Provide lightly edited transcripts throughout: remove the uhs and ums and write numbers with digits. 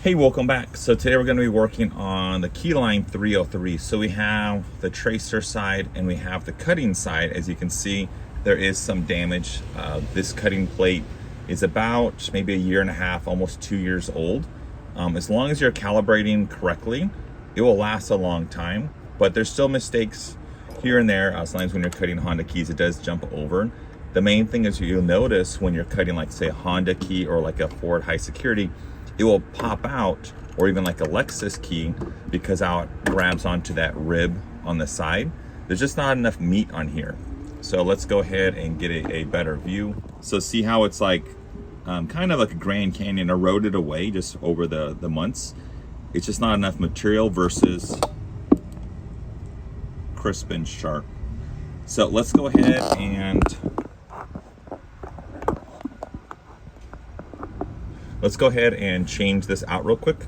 Hey, welcome back. So today we're going to be working on the Keyline 303. So we have the tracer side and we have the cutting side. As you can see, there is some damage. This cutting plate is about maybe a year and a half, almost 2 years old. As long as you're calibrating correctly, it will last a long time, but there's still mistakes here and there. Sometimes when you're cutting Honda keys, it does jump over. The main thing is you'll notice when you're cutting, like say a Honda key or like a Ford high security, it will pop out, or even like a Lexus key, because how it grabs onto that rib on the side. There's just not enough meat on here. So let's go ahead and get a better view. So see how it's like kind of like a Grand Canyon eroded away just over the months. It's just not enough material versus crisp and sharp. So let's go ahead and change this out real quick.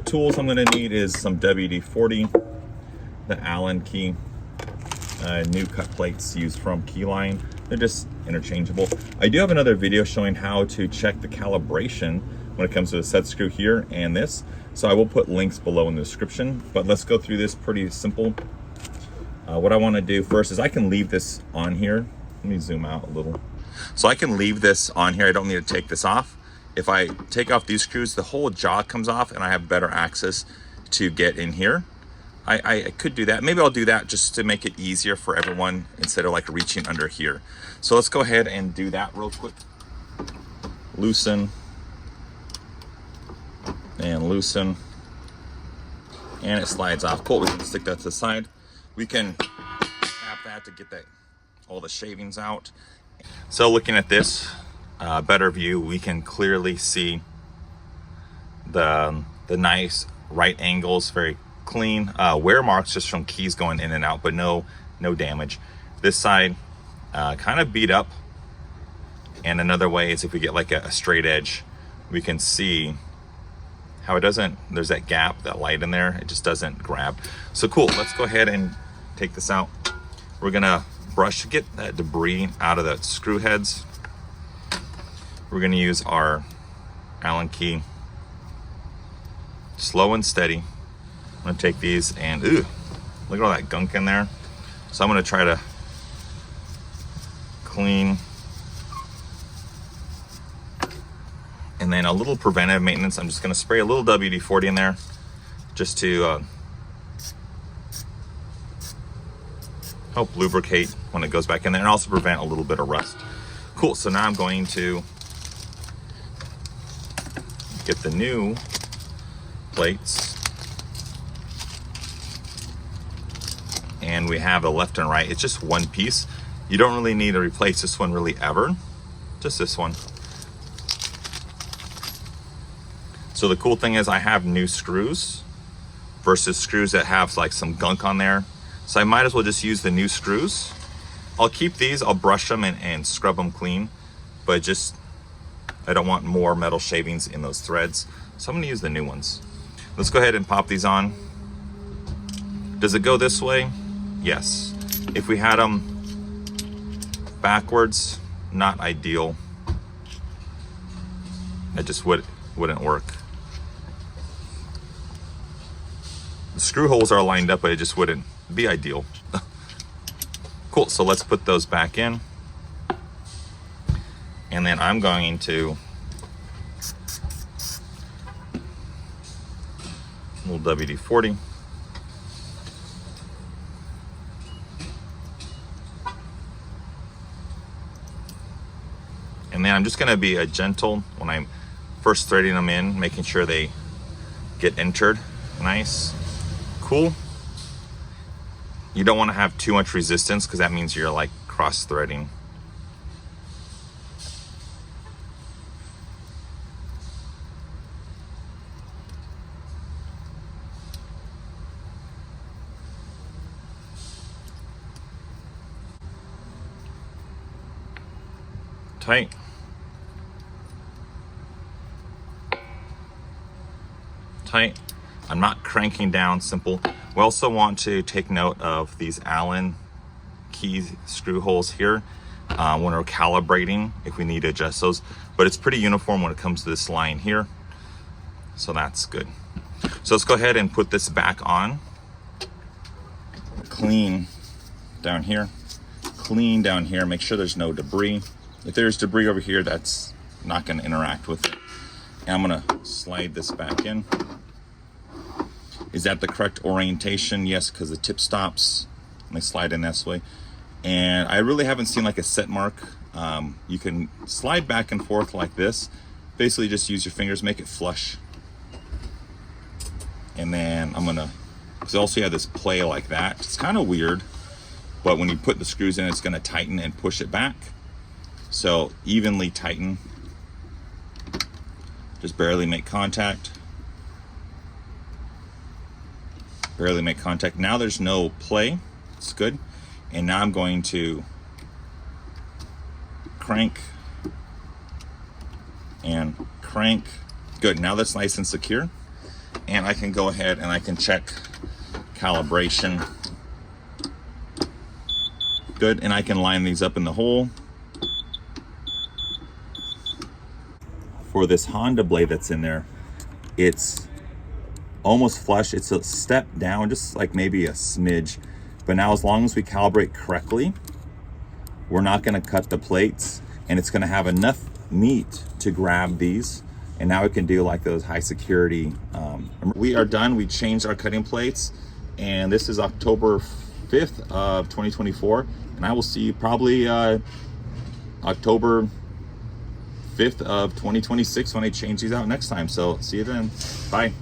Tools I'm gonna need is some WD-40, the Allen key, new cut plates used from Keyline. They're just interchangeable. I do have another video showing how to check the calibration when it comes to the set screw here and this. So I will put links below in the description, but let's go through this pretty simple. What I wanna do first is I can leave this on here. Let me zoom out a little. So I can leave this on here. I don't need to take this off. If I take off these screws, the whole jaw comes off and I have better access to get in here. I could do that. Maybe I'll do that just to make it easier for everyone instead of like reaching under here. So let's go ahead and do that real quick. Loosen and loosen. And it slides off. Cool, we can stick that to the side. We can tap that to get all the shavings out. So looking at this, better view, we can clearly see the nice right angles, very clean. Wear marks just from keys going in and out, but no damage. This side kind of beat up. And another way is if we get like a straight edge, we can see how it doesn't, there's that gap, that light in there, it just doesn't grab. So cool, let's go ahead and take this out. We're gonna brush to get that debris out of the screw heads. We're gonna use our Allen key, slow and steady. I'm gonna take these and, ooh, look at all that gunk in there. So I'm gonna try to clean. And then a little preventive maintenance. I'm just gonna spray a little WD-40 in there just to help lubricate when it goes back in there and also prevent a little bit of rust. Cool, so now I'm going to get the new plates, and we have the left and right. It's just one piece. You don't really need to replace this one really ever, just this one. So the cool thing is I have new screws versus screws that have like some gunk on there. So I might as well just use the new screws. I'll keep these, I'll brush them and scrub them clean, but just I don't want more metal shavings in those threads. So I'm gonna use the new ones. Let's go ahead and pop these on. Does it go this way? Yes. If we had them backwards, not ideal. It just wouldn't work. The screw holes are lined up, but it just wouldn't be ideal. Cool, so let's put those back in. And then I'm going to a little WD-40. And then I'm just gonna be gentle when I'm first threading them in, making sure they get entered nice. Cool. You don't wanna have too much resistance because that means you're like cross-threading. Tight. Tight. I'm not cranking down, simple. We also want to take note of these Allen key screw holes here when we're calibrating, if we need to adjust those. But it's pretty uniform when it comes to this line here. So that's good. So let's go ahead and put this back on. Clean down here, clean down here, make sure there's no debris. If there's debris over here, that's not going to interact with it. And I'm going to slide this back in. Is that the correct orientation? Yes, because the tip stops. Let me slide in this way. And I really haven't seen like a set mark. You can slide back and forth like this. Basically just use your fingers, make it flush. And then I'm gonna, because also you have this play like that. It's kind of weird, but when you put the screws in, it's gonna tighten and push it back. So evenly tighten. Just barely make contact. Barely make contact. Now there's no play. It's good. And now I'm going to crank and crank. Good. Now that's nice and secure. And I can go ahead and I can check calibration. Good. And I can line these up in the hole. For this Honda blade that's in there, it's almost flush. It's a step down, just like maybe a smidge. But now as long as we calibrate correctly, we're not going to cut the plates, and it's going to have enough meat to grab these. And now we can do like those high security. We are done. We changed our cutting plates, and this is October 5th of 2024. And I will see you probably October 5th of 2026 when I change these out next time. So see you then. Bye.